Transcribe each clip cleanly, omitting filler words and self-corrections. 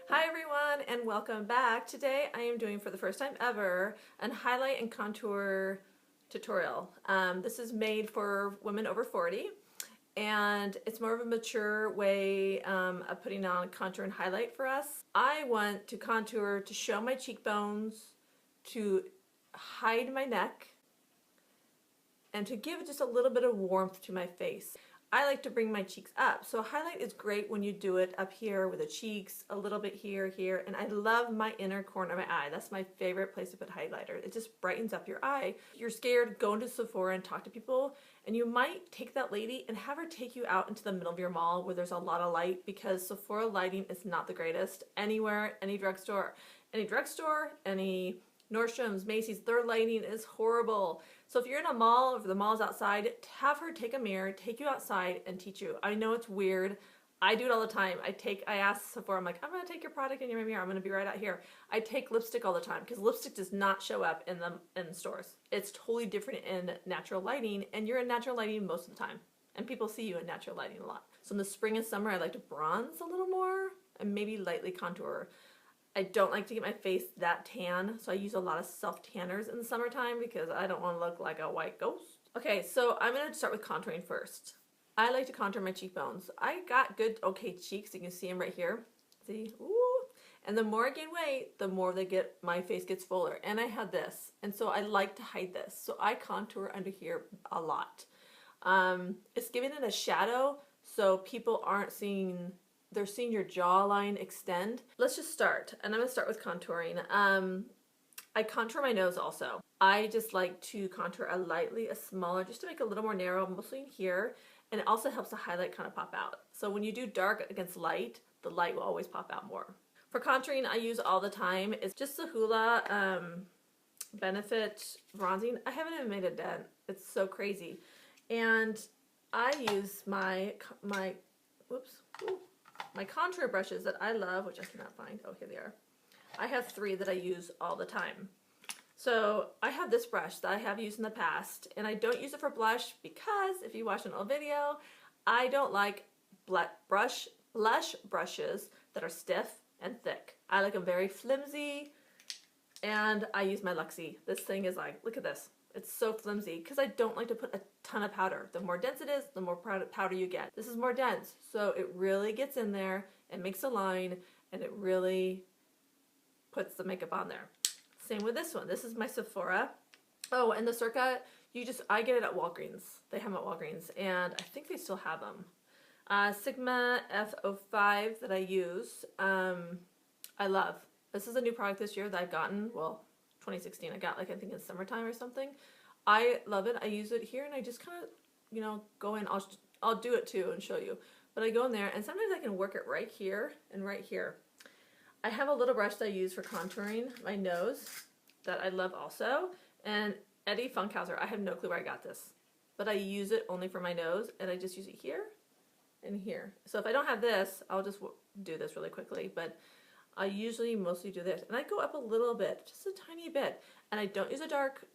Hi everyone and welcome back. Today I am doing for the first time ever an highlight and contour tutorial. This is made for women over 40 and it's more of a mature way of putting on contour and highlight for us. I want to contour to show my cheekbones, to hide my neck, and to give just a little bit of warmth to my face. I like to bring my cheeks up, so highlight is great when you do it up here with the cheeks, a little bit here, and I love my inner corner of my eye. That's my favorite place to put highlighter. It just brightens up your eye. If you're scared, go into Sephora and talk to people, and you might take that lady and have her take you out into the middle of your mall where there's a lot of light, because Sephora lighting is not the greatest. Anywhere, any drugstore, any Nordstrom's, Macy's, their lighting is horrible. So if you're in a mall, or if the mall's outside, have her take a mirror, take you outside and teach you. I know it's weird. I do it all the time. I ask Sephora, I'm like, I'm gonna take your product in your mirror. I'm gonna be right out here. I take lipstick all the time because lipstick does not show up in stores. It's totally different in natural lighting, and you're in natural lighting most of the time. And people see you in natural lighting a lot. So in the spring and summer, I like to bronze a little more and maybe lightly contour. I don't like to get my face that tan, so I use a lot of self-tanners in the summertime because I don't want to look like a white ghost. Okay, so I'm going to start with contouring first. I like to contour my cheekbones. I got good, okay cheeks. You can see them right here. See? Ooh. And the more I gain weight, the more my face gets fuller. And I had this, and so I like to hide this. So I contour under here a lot. It's giving it a shadow, so people aren't seeing... They're seeing your jawline extend. Let's just start, and I'm gonna start with contouring. I contour my nose also. I just like to contour a smaller, just to make it a little more narrow, mostly in here, and it also helps the highlight kind of pop out. So when you do dark against light, the light will always pop out more. For contouring, I use all the time, it's just the Hoola Benefit Bronzing. I haven't even made a dent. It's so crazy. And I use my contour brushes that I love, which I cannot find. Oh, here they are. I have 3 that I use all the time. So I have this brush that I have used in the past, and I don't use it for blush because if you watch an old video, I don't like blush brushes that are stiff and thick. I like them very flimsy, and I use my Luxie. This thing is like, look at this. It's so flimsy because I don't like to put a ton of powder. The more dense it is, the more powder you get. This is more dense, so it really gets in there and makes a line, and it really puts the makeup on there. Same with this one. This is my Sephora. Oh, and the Circa, I get it at Walgreens. They have them at Walgreens, and I think they still have them. Sigma F05 that I use, I love. This is a new product this year that I've gotten, well, 2016. I got, like, I think in summertime or something. I love it. I use it here, and I just kind of, go in. I'll do it too and show you. But I go in there, and sometimes I can work it right here and right here. I have a little brush that I use for contouring my nose that I love also. And Eddie Funkhauser, I have no clue where I got this. But I use it only for my nose, and I just use it here and here. So if I don't have this, I'll just do this really quickly. But I usually mostly do this, and I go up a little bit, just a tiny bit, and I don't use a dark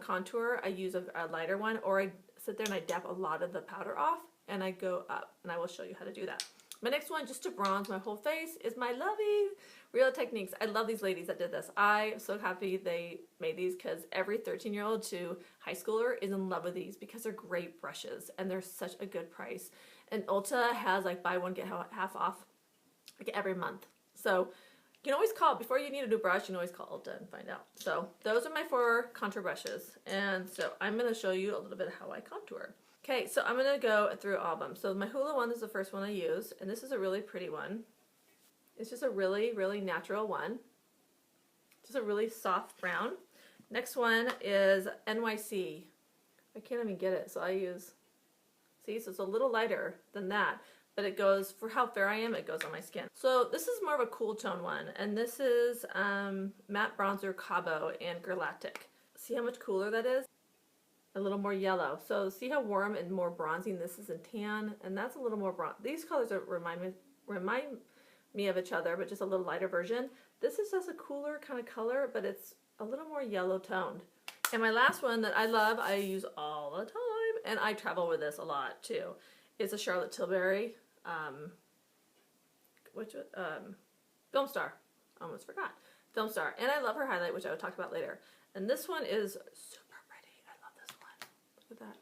contour. I use a lighter one, or I sit there and I dab a lot of the powder off, and I go up, and I will show you how to do that. My next one, just to bronze my whole face, is my lovely Real Techniques. I love these ladies that did this. I'm so happy they made these because every 13-year-old to high schooler is in love with these because they're great brushes, and they're such a good price. And Ulta has like buy one, get half off like every month. So you can always call, before you need a new brush, you can always call Ulta and find out. So those are my 4 contour brushes. And so I'm going to show you a little bit of how I contour. Okay, so I'm going to go through all of them. So my Hoola one is the first one I use, and this is a really pretty one. It's just a really, really natural one. Just a really soft brown. Next one is NYC. I can't even get it, so I use, see, so it's a little lighter than that. But it goes, for how fair I am, it goes on my skin. So this is more of a cool tone one, and this is Matte Bronzer Cabo and Girlactik. See how much cooler that is? A little more yellow. So see how warm and more bronzing this is in tan, and that's a little more bronze. These colors remind me of each other, but just a little lighter version. This is just a cooler kind of color, but it's a little more yellow toned. And my last one that I love, I use all the time, and I travel with this a lot too, is a Charlotte Tilbury. Filmstar. Almost forgot. Filmstar. And I love her highlight, which I will talk about later. And this one is super pretty. I love this one. Look at that.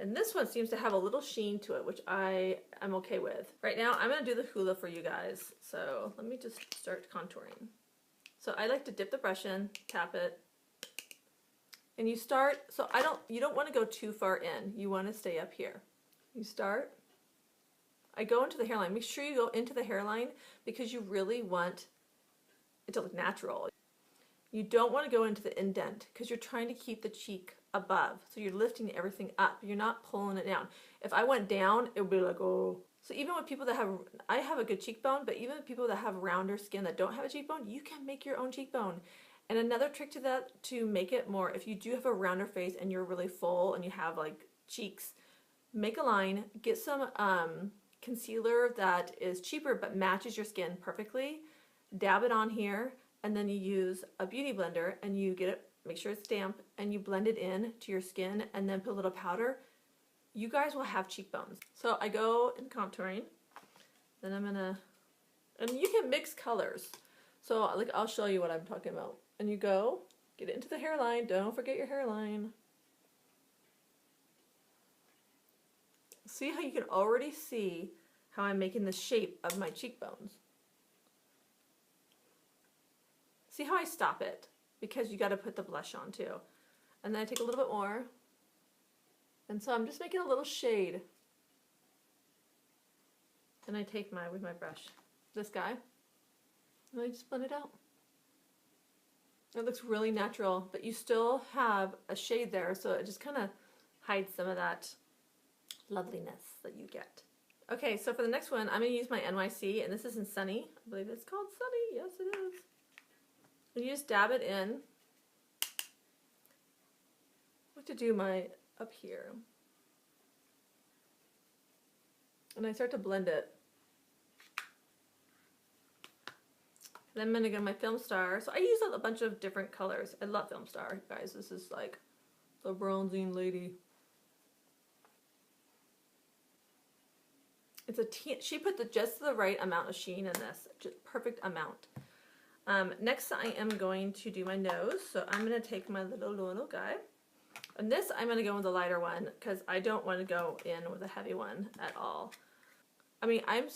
And this one seems to have a little sheen to it, which I'm okay with. Right now, I'm going to do the Hoola for you guys. So let me just start contouring. So I like to dip the brush in, tap it, and you start, so you don't want to go too far in. You want to stay up here. You start, I go into the hairline. Make sure you go into the hairline because you really want it to look natural. You don't want to go into the indent because you're trying to keep the cheek above. So you're lifting everything up. You're not pulling it down. If I went down, it would be like, oh. So even with people that I have a good cheekbone, but even with people that have rounder skin that don't have a cheekbone, you can make your own cheekbone. And another trick to that, to make it more, if you do have a rounder face and you're really full and you have like cheeks, make a line, get some concealer that is cheaper but matches your skin perfectly, dab it on here, and then you use a beauty blender and you get it, make sure it's damp, and you blend it in to your skin and then put a little powder. You guys will have cheekbones. So I go in contouring, then I'm gonna, and you can mix colors. So like I'll show you what I'm talking about. And you go, get it into the hairline, don't forget your hairline. See how you can already see how I'm making the shape of my cheekbones. See how I stop it? Because you gotta put the blush on too. And then I take a little bit more. And so I'm just making a little shade. And I take with my brush, this guy, and I just blend it out. It looks really natural, but you still have a shade there, so it just kind of hides some of that loveliness that you get. Okay, so for the next one, I'm going to use my NYC, and this is in Sunny. I believe it's called Sunny. Yes, it is. And you just dab it in. I like to do my up here. And I start to blend it. Then I'm going to go to my Filmstar. So I use a bunch of different colors. I love Filmstar, guys. This is like the bronzing lady. It's a she put just the right amount of sheen in this. Just perfect amount. Next I am going to do my nose. So I'm going to take my little guy. And this I'm going to go with the lighter one because I don't want to go in with a heavy one at all. I mean, I'm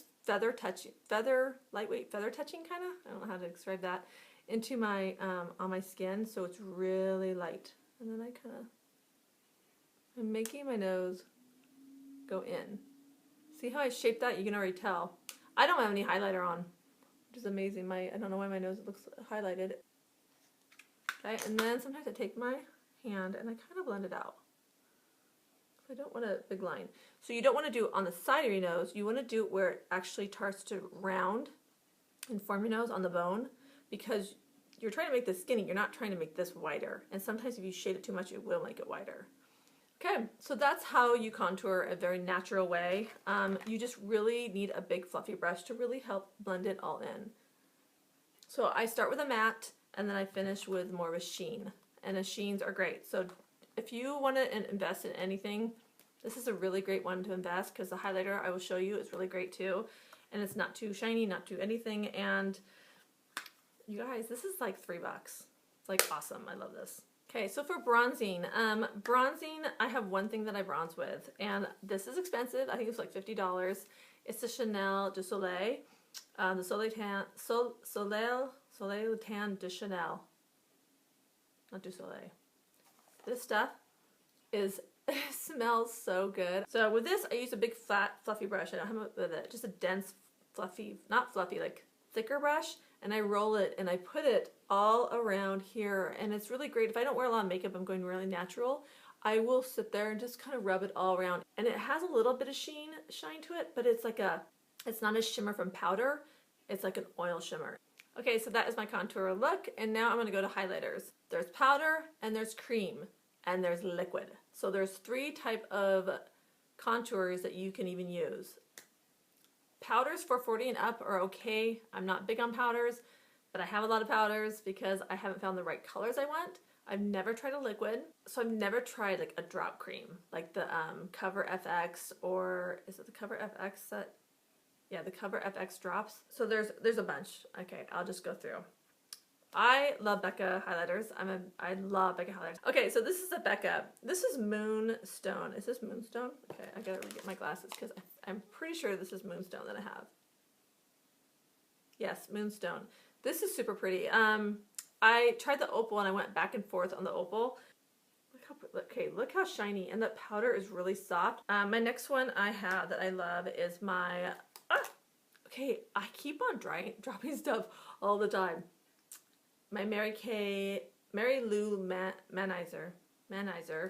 lightweight feather touching kind of, I don't know how to describe that, into my, on my skin, so it's really light. And then I'm making my nose go in. See how I shaped that? You can already tell. I don't have any highlighter on, which is amazing. I don't know why my nose looks highlighted. Okay, and then sometimes I take my hand and I kind of blend it out. I don't want a big line. So you don't want to do it on the side of your nose. You want to do it where it actually starts to round and form your nose on the bone, because you're trying to make this skinny. You're not trying to make this wider. And sometimes if you shade it too much, it will make it wider. Okay, so that's how you contour a very natural way. You just really need a big fluffy brush to really help blend it all in. So I start with a matte and then I finish with more of a sheen. And the sheens are great. So if you want to invest in anything, this is a really great one to invest because the highlighter I will show you is really great too. And it's not too shiny, not too anything. And you guys, this is like $3. It's like awesome. I love this. Okay, so for bronzing, I have one thing that I bronze with, and this is expensive. I think it's like $50. It's the Chanel du Soleil, the Soleil Tan de Chanel, not du Soleil. This stuff smells so good. So with this, I use a big flat fluffy brush. I don't have with it, just a dense fluffy, not fluffy, like thicker brush. And I roll it and I put it all around here. And it's really great. If I don't wear a lot of makeup, I'm going really natural. I will sit there and just kind of rub it all around. And it has a little bit of shine to it, but it's like it's not a shimmer from powder. It's like an oil shimmer. Okay, so that is my contour look. And now I'm going to go to highlighters. There's powder and there's cream and there's liquid. So there's 3 types of contours that you can even use. Powders for 40 and up are okay. I'm not big on powders, but I have a lot of powders because I haven't found the right colors I want. I've never tried a liquid, so I've never tried like a drop cream, like the Cover FX, or is it the Cover FX that Yeah, the Cover FX drops. So there's a bunch. Okay, I'll just go through. I love Becca highlighters. I love Becca highlighters. Okay, so this is a Becca. This is Moonstone. Is this Moonstone? Okay, I gotta get my glasses because I'm pretty sure this is Moonstone that I have. Yes, Moonstone. This is super pretty. I tried the opal and I went back and forth on the opal. Look how shiny, and the powder is really soft. My next one I have that I love is my, okay, I keep on dropping stuff all the time. My Mary Lou Manizer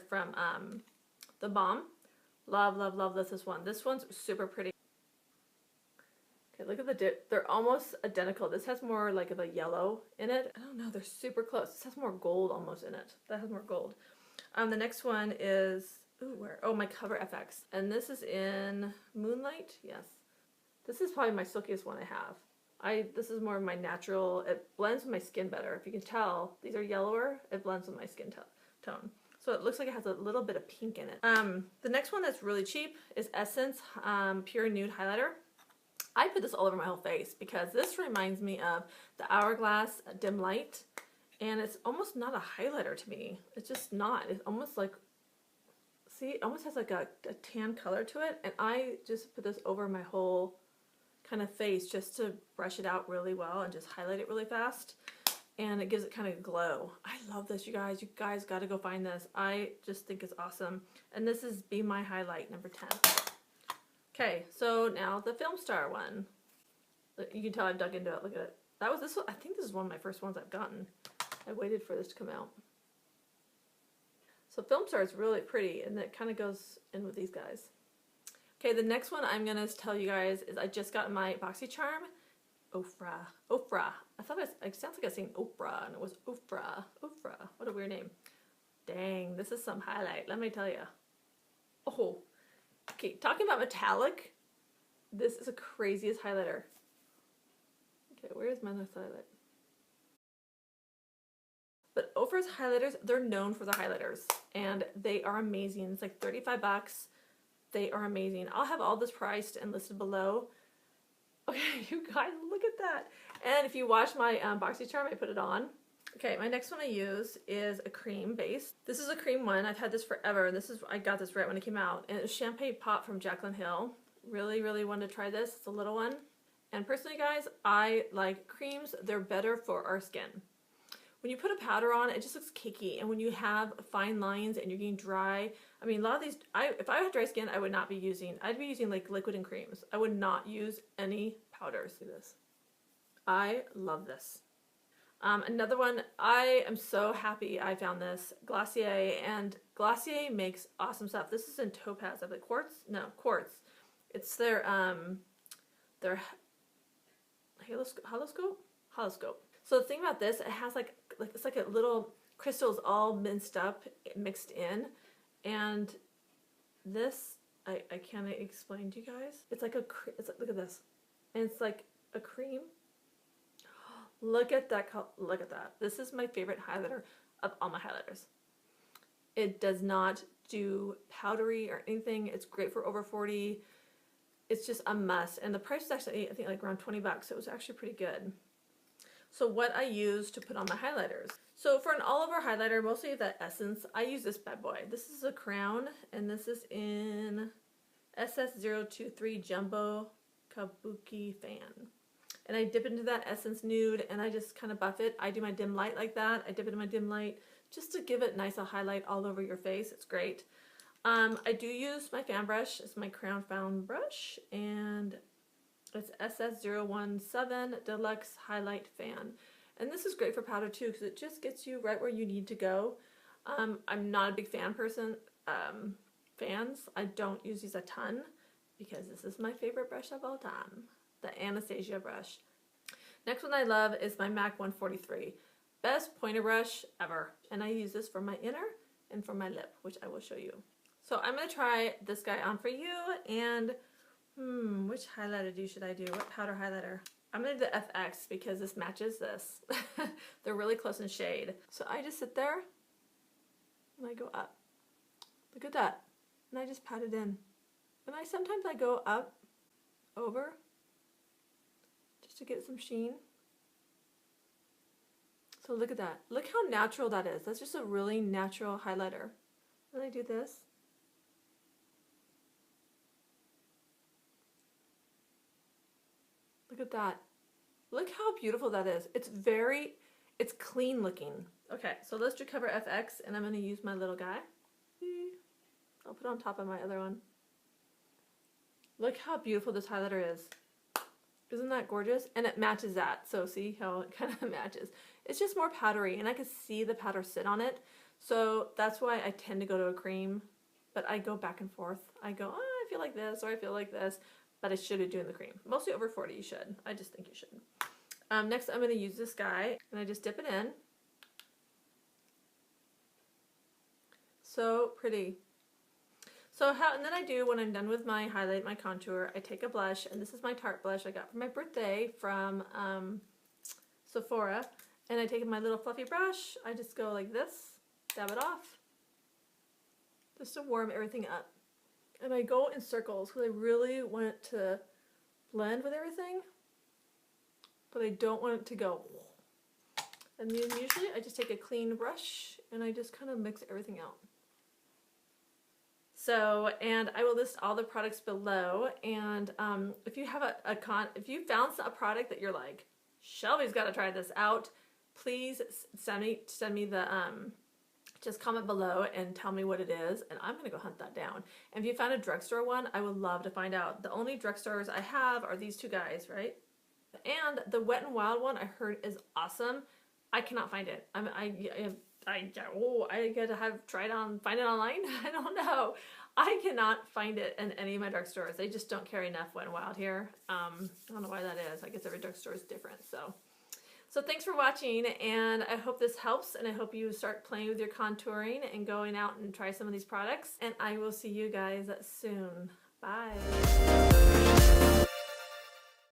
from the Balm. Love this one. This one's super pretty. Okay, look at the dip. They're almost identical. This has more like of a yellow in it. I don't know, they're super close. This has more gold almost in it. That has more gold. The next one is, my Cover FX. And this is in Moonlight, yes. This is probably my silkiest one I have. This is more of my natural, it blends with my skin better. If you can tell, these are yellower, it blends with my skin tone. So it looks like it has a little bit of pink in it. The next one that's really cheap is Esssence Pure Nude Highlighter. I put this all over my whole face because this reminds me of the Hourglass Dim Light. And it's almost not a highlighter to me. It's just not. It's almost like, see, it almost has like a tan color to it. And I just put this over my whole kind of face just to brush it out really well and just highlight it really fast. And it gives it kind of a glow. I love this, you guys. You guys got to go find this. I just think it's awesome. And this is Be My Highlight, number 10. Okay, so now the Filmstar one. You can tell I've dug into it. Look at it. That was this one. I think this is one of my first ones I've gotten. I waited for this to come out. So Filmstar is really pretty, and it kind of goes in with these guys. Okay, the next one I'm going to tell you guys is I just got my BoxyCharm Ofra. I thought it sounds like I was saying Oprah, and it was Ofra. What a weird name. Dang, this is some highlight, let me tell you. Oh, okay, talking about metallic, this is the craziest highlighter. Okay, where's my next highlight? But Ofra's highlighters, they're known for the highlighters, and they are amazing. It's like 35 bucks. They are amazing. I'll have all this priced and listed below. Okay, you guys, look at that. And if you watch my BoxyCharm, I put it on. Okay, my next one I use is a cream base. This is a cream one. I've had this forever. I got this right when it came out. And it's Champagne Pop from Jaclyn Hill. Really wanted to try this. It's a little one. And personally, guys, I like creams. They're better for our skin. When you put a powder on, it just looks cakey, and when you have fine lines and you're getting dry, I mean, a lot of these, if I had dry skin, I would not be using, I'd be using like liquid and creams. I would not use any powders. Do this. I love this. Another one, I am so happy I found this, Glossier, and Glossier makes awesome stuff. This is in Topaz, I believe. Quartz? No, Quartz. It's their holoscope. So the thing about this, it has like it's like a little crystals all mixed in, and this I can't explain to you guys. It's like look at this, and it's like a cream. Look at that! Look at that! This is my favorite highlighter of all my highlighters. It does not do powdery or anything. It's great for over 40. It's just a must, and the price is actually I think like around 20 bucks. So it was actually pretty good. So what I use to put on my highlighters. So for an all-over highlighter, mostly the Essence, I use this bad boy. This is a Crown, and this is in SS023 Jumbo Kabuki Fan. And I dip into that Essence Nude, and I just kind of buff it. I do my dim light like that. I dip it in my dim light just to give it nice a highlight all over your face. It's great. I do use my fan brush. It's my Crown Fan brush, and it's SS017 Deluxe Highlight Fan. And this is great for powder too because it just gets you right where you need to go. I'm not a big fan person. Fans, I don't use these a ton because this is my favorite brush of all time. The Anastasia Brush. Next one I love is my MAC 143. Best pointer brush ever. And I use this for my inner and for my lip, which I will show you. So I'm going to try this guy on for you, and which highlighter should I do? What powder highlighter? I'm going to do the FX because this matches this. They're really close in shade. So I just sit there and I go up. Look at that. And I just pat it in. And sometimes I go up, over, just to get some sheen. So look at that. Look how natural that is. That's just a really natural highlighter. Then I do this. Look at that. Look how beautiful that is. It's clean looking. Okay, so let's do Cover FX, and I'm going to use my little guy. I'll put it on top of my other one. Look how beautiful this highlighter is. Isn't that gorgeous? And it matches that. So see how it kind of matches. It's just more powdery, and I can see the powder sit on it. So that's why I tend to go to a cream, but I go back and forth. I go, oh, I feel like this, or I feel like this, but I should be doing the cream. Mostly over 40, you should. I just think you should. Next, I'm going to use this guy, and I just dip it in. So pretty. And then I do, when I'm done with my highlight, my contour, I take a blush, and this is my Tarte blush I got for my birthday from Sephora, and I take my little fluffy brush, I just go like this, dab it off, just to warm everything up. And I go in circles, because I really want it to blend with everything, but I don't want it to go. And then usually I just take a clean brush, and I just kind of mix everything out. So, and I will list all the products below, and if you have if you found a product that you're like, Shelby's got to try this out, please send me the, just comment below and tell me what it is, and I'm going to go hunt that down. And if you found a drugstore one, I would love to find out. The only drugstores I have are these two guys, right? And the Wet n Wild one I heard is awesome. I cannot find it. I gotta find it online. I don't know. I cannot find it in any of my drugstores. They just don't carry enough Wet n Wild here. I don't know why that is. I guess every drugstore is different. So thanks for watching, and I hope this helps, and I hope you start playing with your contouring and going out and try some of these products. And I will see you guys soon. Bye.